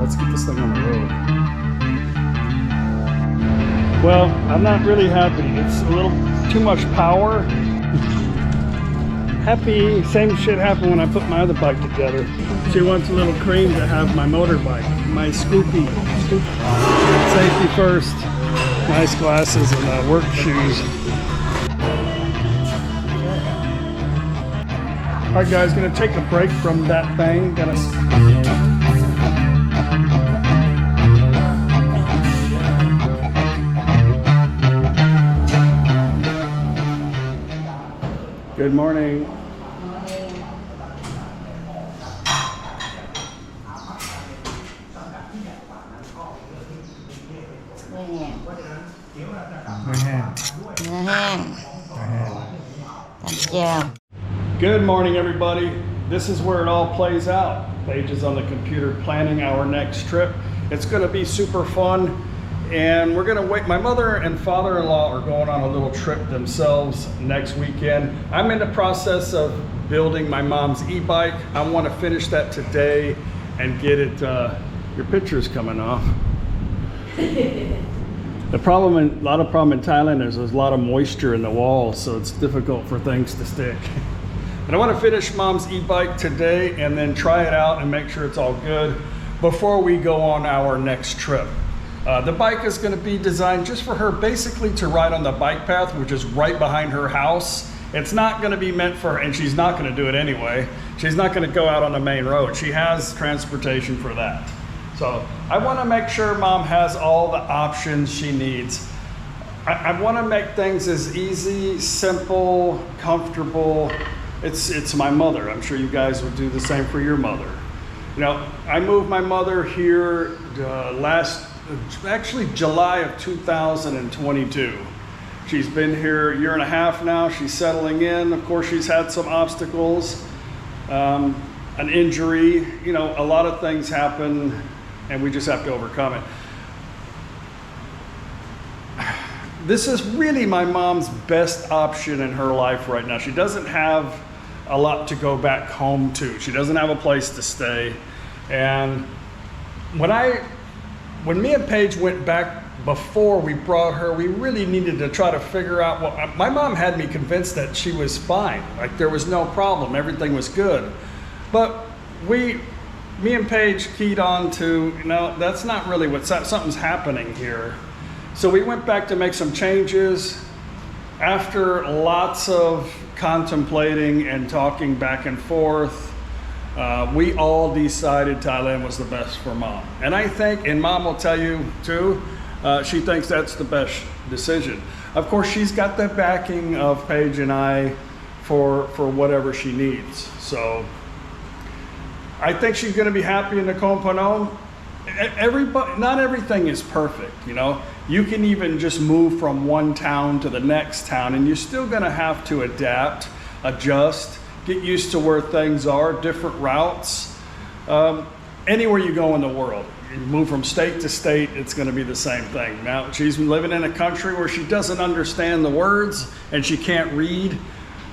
let's get this thing on the road. Well, I'm not really happy. It's a little too much power. Happy, same shit happened when I put my other bike together. She wants a little cream to have my motorbike, my Scoopy. Safety first. Nice glasses and work shoes. All right, guys, gonna take a break from that thing. Good morning. Good morning, everybody. This is where it all plays out. Paige is on the computer planning our next trip. It's going to be super fun, and we're going to wait. My mother and father-in-law are going on a little trip themselves next weekend. I'm in the process of building my mom's e-bike. I want to finish that today and get it. Your picture's coming off. A lot of problem in Thailand is there's a lot of moisture in the walls, so it's difficult for things to stick. And I want to finish mom's e-bike today and then try it out and make sure it's all good before we go on our next trip. The bike is going to be designed just for her basically to ride on the bike path, which is right behind her house. It's not going to be meant for her, and she's not going to do it anyway. She's not going to go out on the main road. She has transportation for that. So I want to make sure mom has all the options she needs. I want to make things as easy, simple, comfortable. It's my mother. I'm sure you guys would do the same for your mother. You know, I moved my mother here actually July of 2022. She's been here a year and a half now. She's settling in. Of course, she's had some obstacles, an injury. You know, a lot of things happen, and we just have to overcome it. This is really my mom's best option in her life right now. She doesn't have a lot to go back home to. She doesn't have a place to stay. And when me and Paige went back before we brought her, we really needed to try to figure out what, my mom had me convinced that she was fine. Like there was no problem, everything was good. But me and Paige keyed on to, you know, that's not really something's happening here. So we went back to make some changes. After lots of contemplating and talking back and forth, we all decided Thailand was the best for mom. And I think, and mom will tell you too, she thinks that's the best decision. Of course, she's got the backing of Paige and I for whatever she needs. So I think she's going to be happy in NakhonPhanom. Not everything is perfect, you know. You can even just move from one town to the next town, and you're still going to have to adapt, adjust, get used to where things are, different routes. Anywhere you go in the world, you move from state to state, it's going to be the same thing. Now, she's living in a country where she doesn't understand the words and she can't read,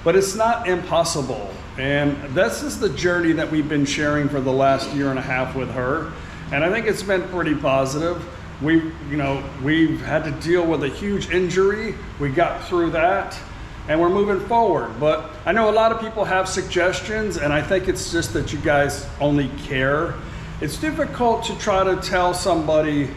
but it's not impossible. And this is the journey that we've been sharing for the last year and a half with her. And I think it's been pretty positive. We've had to deal with a huge injury. We got through that and we're moving forward. But I know a lot of people have suggestions, and I think it's just that you guys only care. It's difficult to try to tell somebody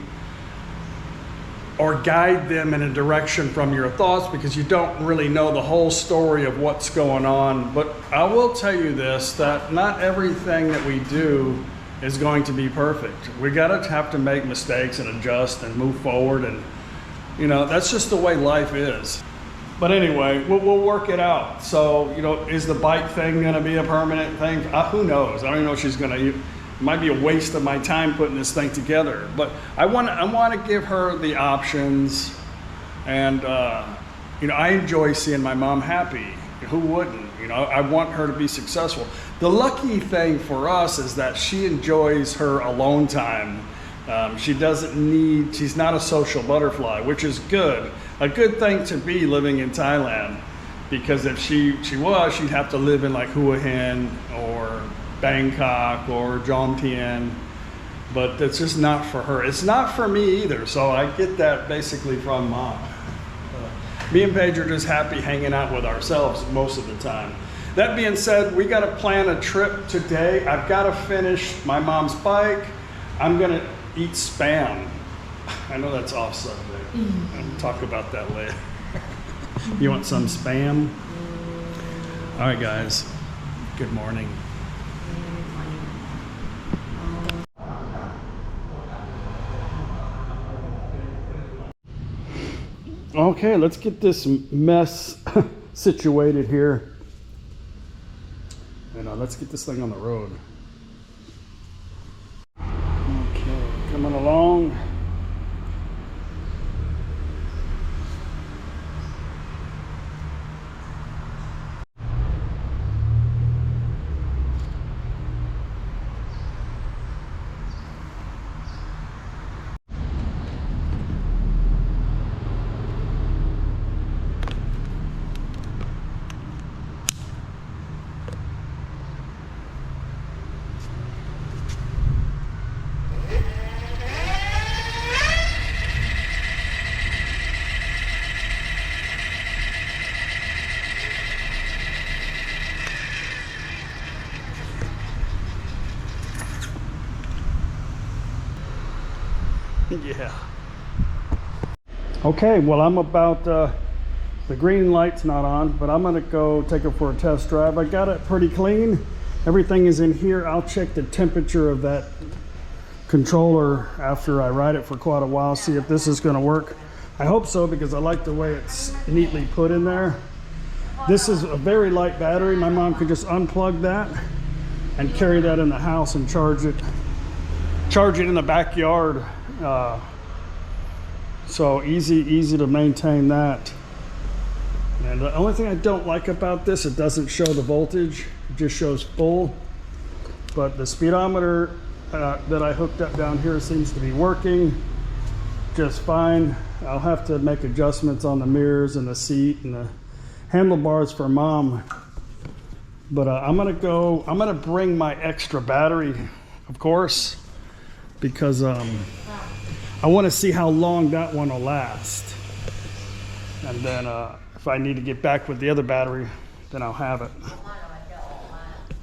or guide them in a direction from your thoughts because you don't really know the whole story of what's going on. But I will tell you this, that not everything that we do is going to be perfect. We gotta have to make mistakes and adjust and move forward, and you know, that's just the way life is. But anyway, we'll work it out. So, you know, is the bike thing gonna be a permanent thing? Who knows? I don't even know if she's gonna, it might be a waste of my time putting this thing together. But I wanna give her the options, and you know, I enjoy seeing my mom happy. Who wouldn't? You know, I want her to be successful. The lucky thing for us is that she enjoys her alone time. She's not a social butterfly, which is good. A good thing to be living in Thailand, because if she was, she'd have to live in like Hua Hin or Bangkok or Jom Tien. but it's just not for her. It's not for me either, so I get that basically from Mom. Me and Paige are just happy hanging out with ourselves most of the time. That being said, we got to plan a trip today. I've got to finish my mom's bike. I'm going to eat Spam. I know that's off subject. I'll talk about that later. You want some Spam? All right, guys. Good morning. Okay, let's get this mess situated here. And let's get this thing on the road. Okay, coming along. Yeah. Okay, well, I'm about, the green light's not on, but I'm gonna go take it for a test drive. I got it pretty clean. Everything is in here. I'll check the temperature of that controller after I ride it for quite a while, see if this is gonna work. I hope so, because I like the way it's neatly put in there. This is a very light battery. My mom could just unplug that and carry that in the house and charge it in the backyard. So easy to maintain that. And the only thing I don't like about this, it doesn't show the voltage, it just shows full. But the speedometer that I hooked up down here seems to be working just fine. I'll have to make adjustments on the mirrors and the seat and the handlebars for Mom. But I'm gonna bring my extra battery, of course, because I want to see how long that one will last. And then if I need to get back with the other battery, then I'll have it.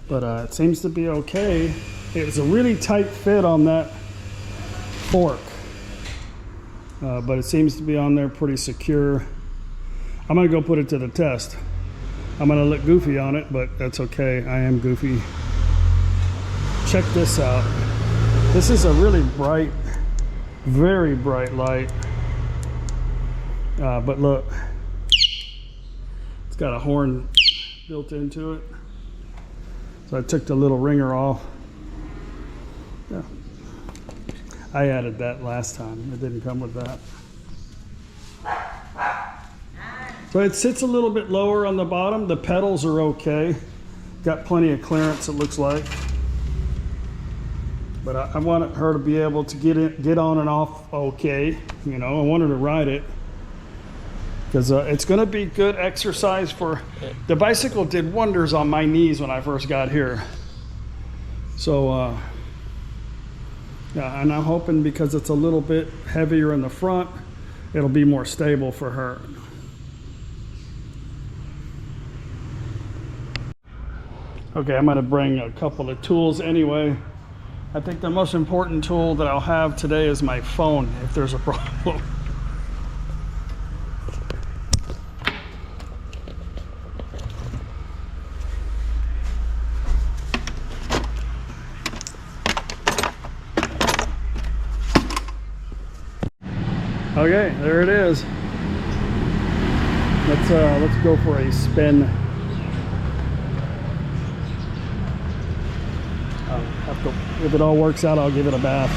But it seems to be okay. It's a really tight fit on that fork. But it seems to be on there pretty secure. I'm gonna go put it to the test. I'm gonna look goofy on it, but that's okay. I am goofy. Check this out. This is a really bright, very bright light. But look, it's got a horn built into it. So I took the little ringer off. Yeah. I added that last time. It didn't come with that. So it sits a little bit lower on the bottom. The pedals are okay. Got plenty of clearance, it looks like. But I wanted her to be able to get on and off okay. You know, I want her to ride it. Because it's going to be good exercise for... The bicycle did wonders on my knees when I first got here. So, yeah, and I'm hoping because it's a little bit heavier in the front, it'll be more stable for her. Okay, I'm going to bring a couple of tools anyway. I think the most important tool that I'll have today is my phone if there's a problem. Okay, there it is. Let's go for a spin. If it all works out, I'll give it a bath.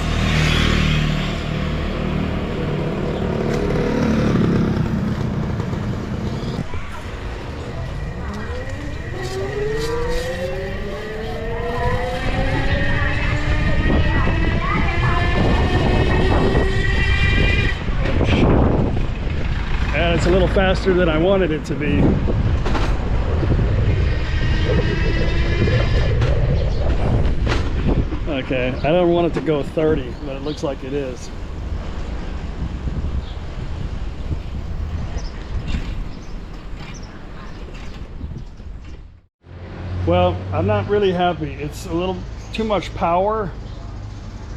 And it's a little faster than I wanted it to be. Okay, I don't want it to go 30, but it looks like it is. Well, I'm not really happy. It's a little too much power.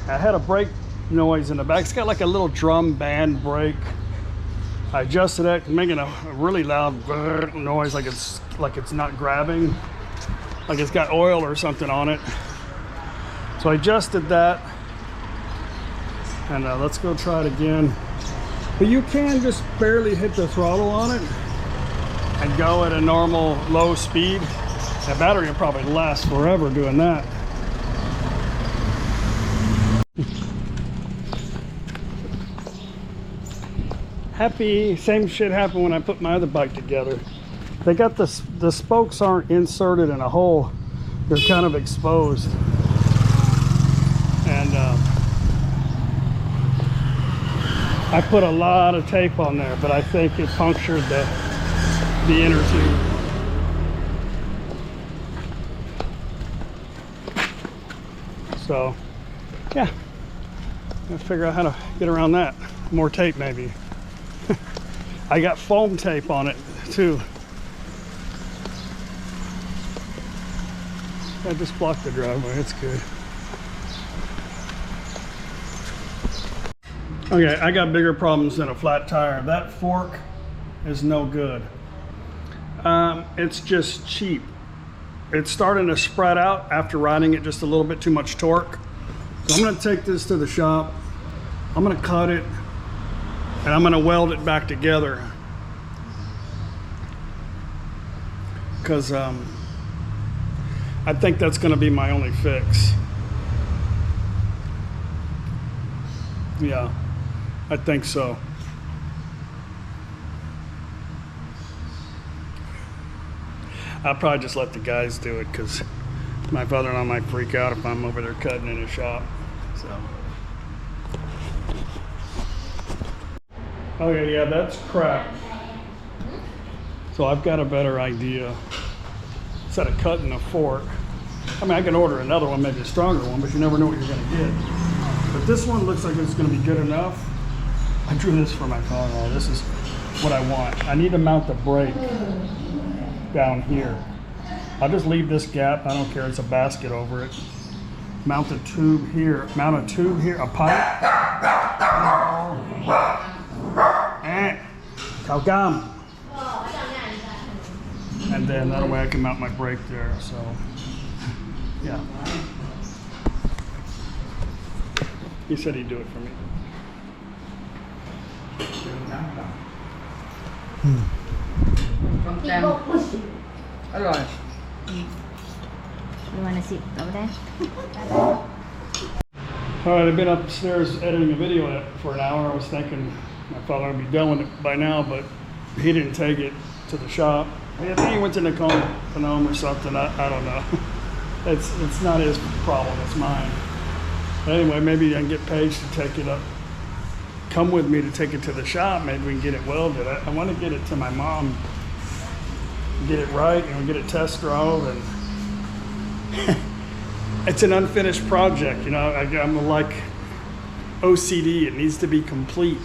I had a brake noise in the back. It's got like a little drum band brake. I adjusted it, making a really loud noise, like it's not grabbing, like it's got oil or something on it. So I adjusted that, and let's go try it again. But you can just barely hit the throttle on it and go at a normal low speed. That battery will probably last forever doing that. Happy, same shit happened when I put my other bike together. They got the spokes aren't inserted in a hole, they're kind of exposed. And I put a lot of tape on there, but I think it punctured the inner tube. So, yeah, gotta figure out how to get around that. More tape, maybe. I got foam tape on it too. I just blocked the driveway. It's good. Okay, I got bigger problems than a flat tire. That fork is no good. It's just cheap. It's starting to spread out after riding it just a little bit too much torque. So I'm gonna take this to the shop. I'm gonna cut it and I'm gonna weld it back together. Because I think that's gonna be my only fix. Yeah, I think so. I'll probably just let the guys do it because my father-in-law might freak out if I'm over there cutting in his shop. So. Okay, yeah, that's crap. So I've got a better idea. Instead of cutting a fork, I mean, I can order another one, maybe a stronger one, but you never know what you're gonna get. But this one looks like it's gonna be good enough. I drew this for my father-in-law. This is what I want. I need to mount the brake down here. I'll just leave this gap. I don't care. It's a basket over it. Mount the tube here. Mount a tube here. A pipe. And then that way I can mount my brake there. So, yeah. He said he'd do it for me. Alright. You want to sit over there? All right, I've been upstairs editing a video for an hour. I was thinking my father would be done with it by now, but he didn't take it to the shop. I think he went to NakhonPhanom or something. I don't know. It's not his problem. It's mine. But anyway, maybe I can get Paige to take it up. Come with me to take it to the shop. Maybe we can get it welded. I want to get it to my mom. Get it right and get it test drove, and it's an unfinished project, you know. I'm like OCD. It needs to be complete.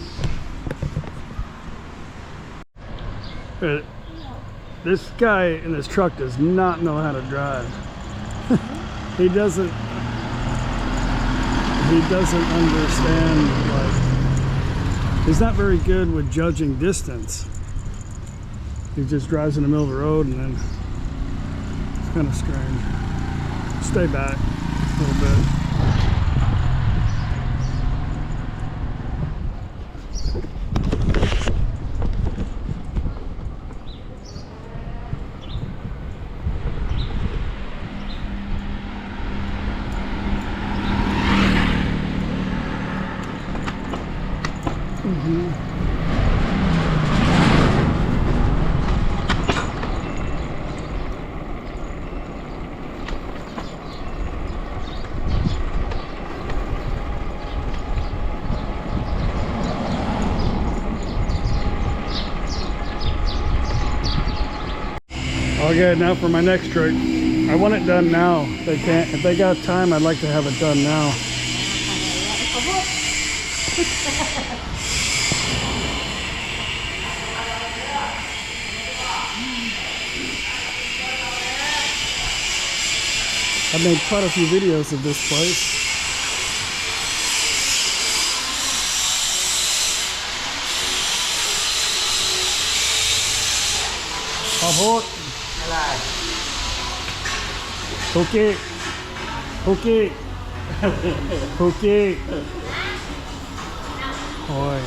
This guy in this truck does not know how to drive. He doesn't understand, like, he's not very good with judging distance. He just drives in the middle of the road, and then it's kind of strange. Stay back a little bit. Okay, now for my next trick. I want it done now. They can't. If they got time, I'd like to have it done now. I made quite a few videos of this place. Pavot. Okay. Okay. Okay. Oi.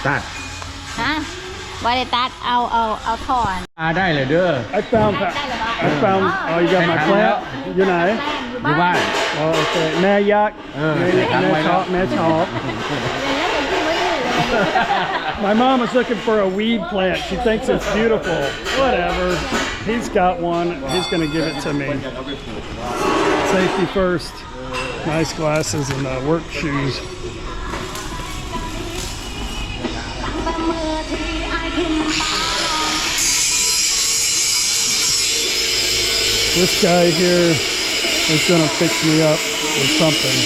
ตัด ฮะบริตัดเอาถอน ได้เลยเด้อ I found that. I found. Oh, you got my plant. You know. อยู่บ้าน Oh, okay. แม่ยักษ์ แม่ชอบ My mom is looking for a weed plant. She thinks it's beautiful. Whatever. He's got one. He's going to give it to me. Safety first. Nice glasses and work shoes. This guy here is going to fix me up with something.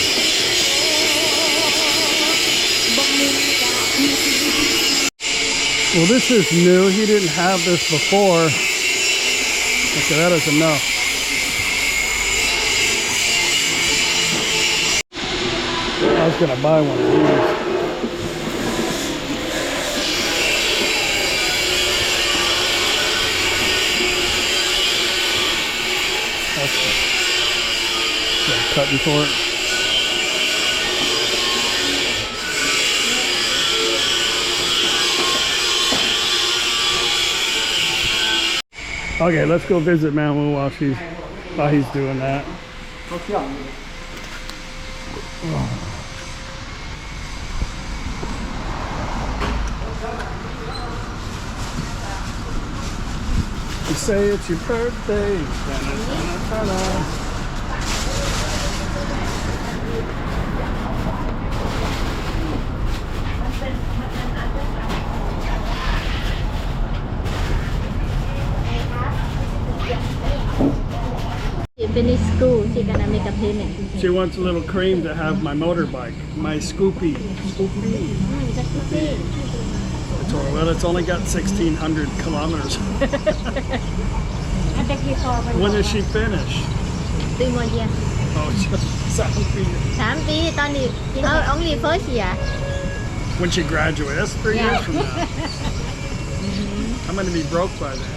Well, this is new. He didn't have this before. Okay, that is enough. I was going to buy one of these. That's cutting for it. Okay, let's go visit Mamu while he's doing that. You say it's your birthday. Ta-da. Finish school, she's gonna make a payment. She wants a little cream to have my motorbike, my Scoopy. I told her, well, it's only got 1,600 kilometers. When does she finish? 3 more years. Oh, just 3 years. 3 ปีตอนนี้ only first year. When she graduates, that's 3 years from now. I'm going to be broke by then.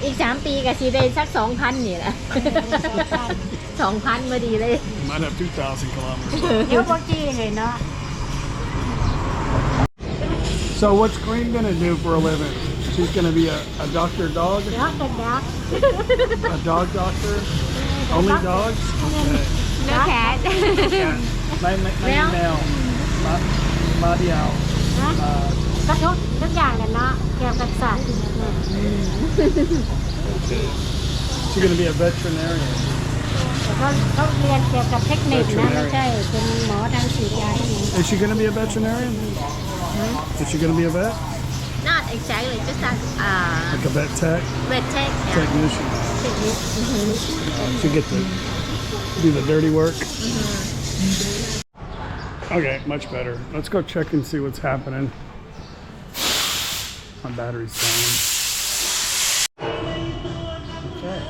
อีก 3 ปีก็สิได้สัก 2,000 นี่แหละ 2,000 พอดีเลย Might have 2,000 kilometers. เดี๋ยวบ่จี้เลยเนาะ So what's Green going to do for a living? She's going to be a doctor dog? Dog. A dog doctor? Only dogs? Okay. No cat. My email. Madiao. ก็ทุกอย่างเลยเนาะเกี่ยวกับสัตว์ She's going to be a veterinarian. เขาเรียนเกี่ยวกับเทคนิคนะไม่ใช่เป็นหมอทางฉีดยาที่นี่ Is she going to be a veterinarian? Is she going to be a vet? Not exactly just Like a vet tech? vet tech Technician. She get to do the dirty work. Okay, much better. Let's go check and see what's happening. My battery's dying. Okay.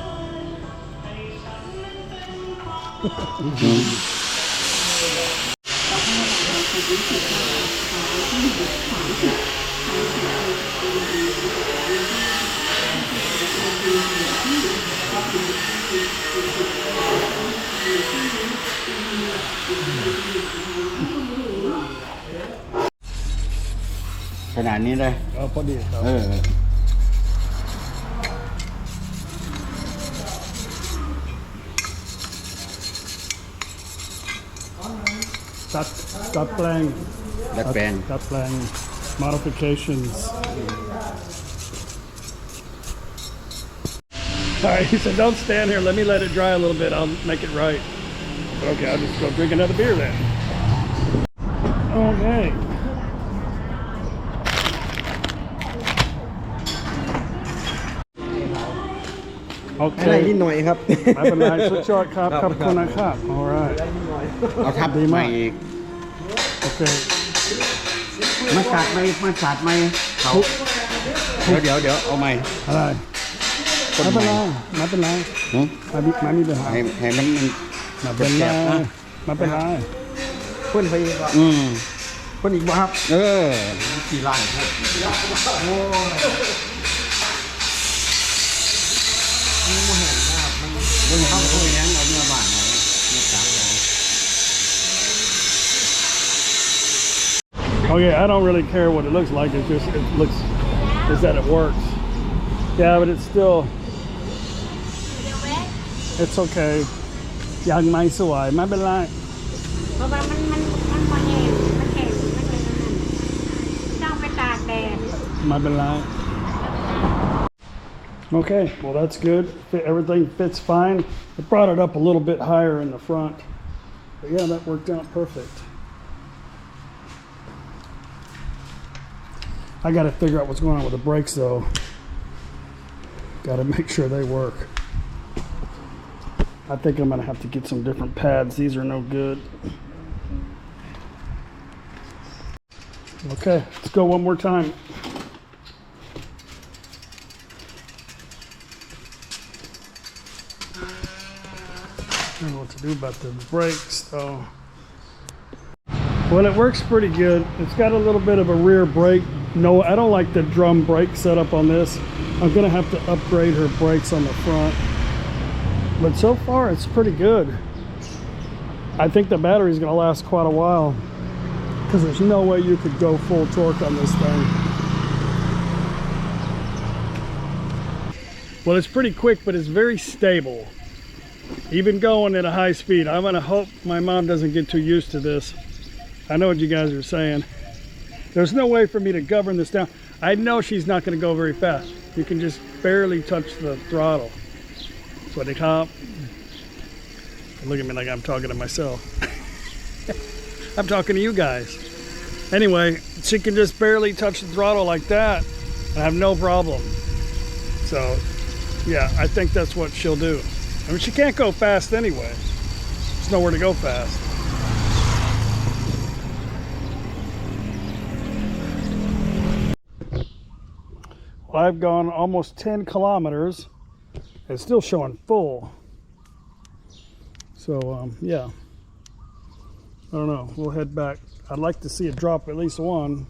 ขนาดนี้เลย Oh, พอดีครับ ตัดแปลง ดัดแปลง ตัดแปลง modifications. All right, he said, don't stand here. Let me let it dry a little bit. I'll make it right. Okay, I'll just go drink another beer then. Okay. อะไรนิดหน่อยครับ ไม่เป็นไรสุดยอดครับขอบคุณนะครับ alright เอาทับใหม่อีก โอเค มาสาดไหมเขาเดี๋ยวเอาใหม่ อะไรไม่เป็นไรไม่เป็นไร หืม ไม่มีปัญหา ให้มัน ไม่เป็นไรไม่เป็นไร เพื่อนไปอีก เพื่อนอีกบ่ครับ กี่ล้านครับมันเข้าคุยยังเอาเนื้อบ้านไหนเนื้อสามอย่าง Okay, I don't really care what it looks like. It's just it looks is that it works. Yeah, but it's still it's okay. ยังไม่สวยไม่เป็นไร เพราะว่ามันมาแห้งมันแข็งมันเป็นนั่นต้องไปตากแดด ไม่เป็นไร Okay, well that's good. Everything fits fine. It brought it up a little bit higher in the front. But yeah, that worked out perfect. I got to figure out what's going on with the brakes though. Got to make sure they work. I think I'm going to have to get some different pads. These are no good. Okay, let's go one more time. I don't know what to do about the brakes though. Well, it works pretty good. It's got a little bit of a rear brake. No, I don't like the drum brake setup on this. I'm gonna have to upgrade her brakes on the front. But so far, it's pretty good. I think the battery's gonna last quite a while because there's no way you could go full torque on this thing. Well, it's pretty quick, but it's very stable. Even going at a high speed. I'm gonna hope my mom doesn't get too used to this. I know what you guys are saying. There's no way for me to govern this down. I know she's not going to go very fast. You can just barely touch the throttle. Sweaty cop. Look at me like I'm talking to myself. I'm talking to you guys. Anyway, she can just barely touch the throttle like that. I have no problem. So, yeah, I think that's what she'll do. I mean, she can't go fast anyway. There's nowhere to go fast. I've gone almost 10 kilometers. It's still showing full. So, yeah. I don't know. We'll head back. I'd like to see it drop at least one.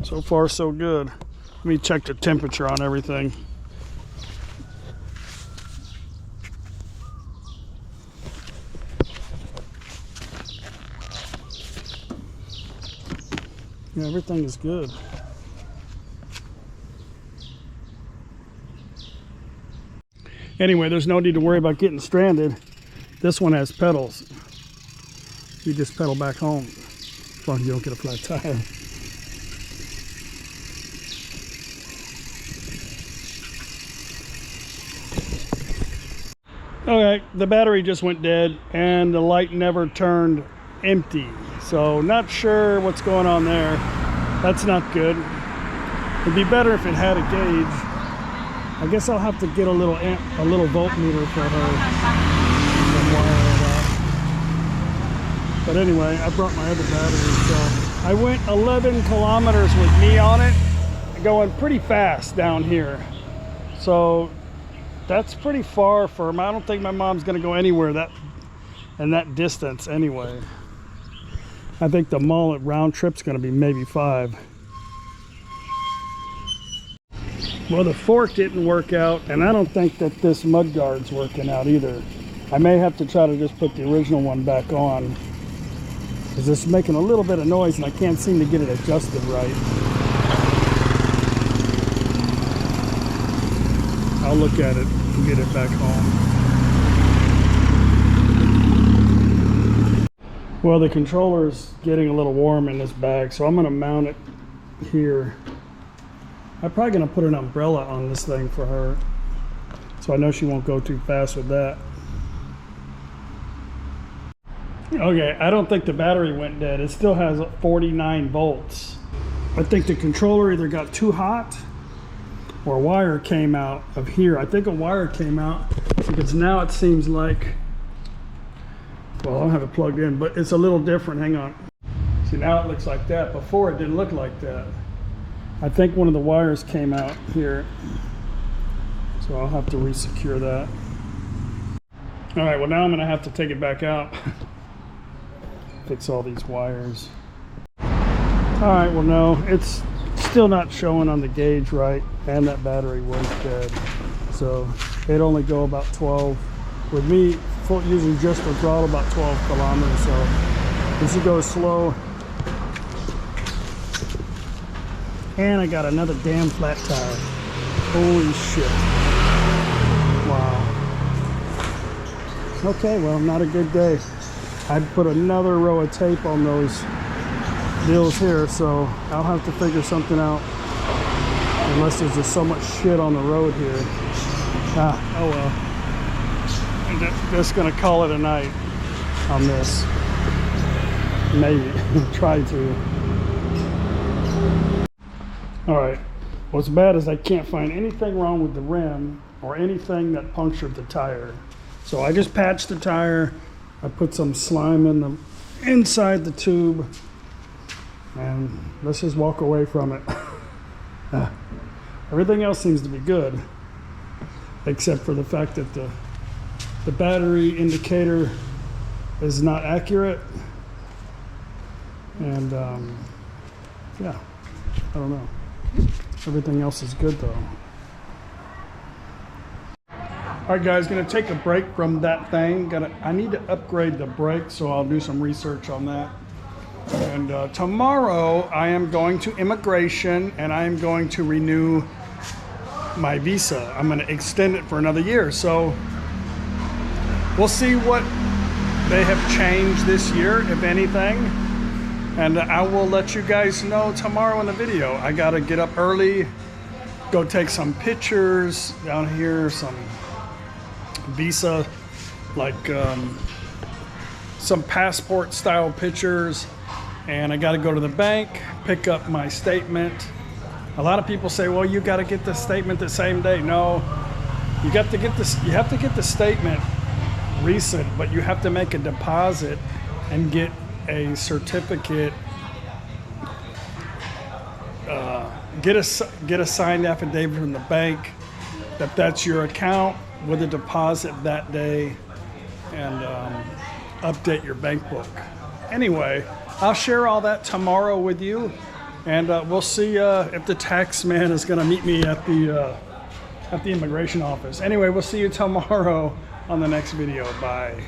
So far, so good. Let me check the temperature on everything. Yeah, everything is good. Anyway, there's no need to worry about getting stranded. This one has pedals. You just pedal back home as long as you don't get a flat tire. Okay, the battery just went dead and the light never turned empty. So not sure what's going on there. That's not good. It'd be better if it had a gauge. I guess I'll have to get a little voltmeter for her and wire it up. But anyway, I brought my other battery, so I went 11 kilometers with me on it, going pretty fast down here. So that's pretty far for I don't think my mom's gonna go anywhere that distance anyway. I think the mullet round trip's gonna be maybe 5. Well, the fork didn't work out, and I don't think that this mud guard's working out either. I may have to try to just put the original one back on, because it's making a little bit of noise and I can't seem to get it adjusted right. I'll look at it and get it back home. Well, the controller's getting a little warm in this bag, so I'm going to mount it here. I'm probably going to put an umbrella on this thing for her, so I know she won't go too fast with that. Okay, I don't think the battery went dead. It still has 49 volts. I think the controller either got too hot or a wire came out of here. I think a wire came out because now it seems like, well, I don't have it plugged in, but it's a little different. Hang on. See, now it looks like that. Before it didn't look like that. I think one of the wires came out here. So I'll have to resecure that. All right, well now I'm gonna have to take it back out. Fix all these wires. All right, well no, it's still not showing on the gauge right, and that battery was dead. So it'd only go about 12. With me using just the throttle, about 12 kilometers. So this should go slow. And I got another damn flat tire. Holy shit. Wow. Okay, well, not a good day. I'd put another row of tape on those deals here, so I'll have to figure something out. Unless there's just so much shit on the road here. Oh well. I'm just gonna call it a night on this. Maybe. Try to. Alright. What's bad is I can't find anything wrong with the rim or anything that punctured the tire. So I just patched the tire. I put some slime in the inside the tube, and let's just walk away from it. Everything else seems to be good, except for the fact that the battery indicator is not accurate, and yeah, I don't know. Everything else is good though. All right, guys, gonna take a break from that thing. I need to upgrade the brake, so I'll do some research on that. And tomorrow I am going to immigration, and I am going to renew my visa. I'm gonna extend it for another year. So we'll see what they have changed this year, if anything. And I will let you guys know tomorrow in the video. I gotta get up early, go take some pictures down here, some visa, like some passport style pictures, and I got to go to the bank, pick up my statement. A lot of people say, well, you got to get the statement the same day. No, you got to get this. You have to get the statement recent, but you have to make a deposit and get a certificate. Get a signed affidavit from the bank that that's your account with a deposit that day, and update your bank book. Anyway, I'll share all that tomorrow with you, and we'll see if the tax man is going to meet me at the immigration office. Anyway, we'll see you tomorrow on the next video. Bye.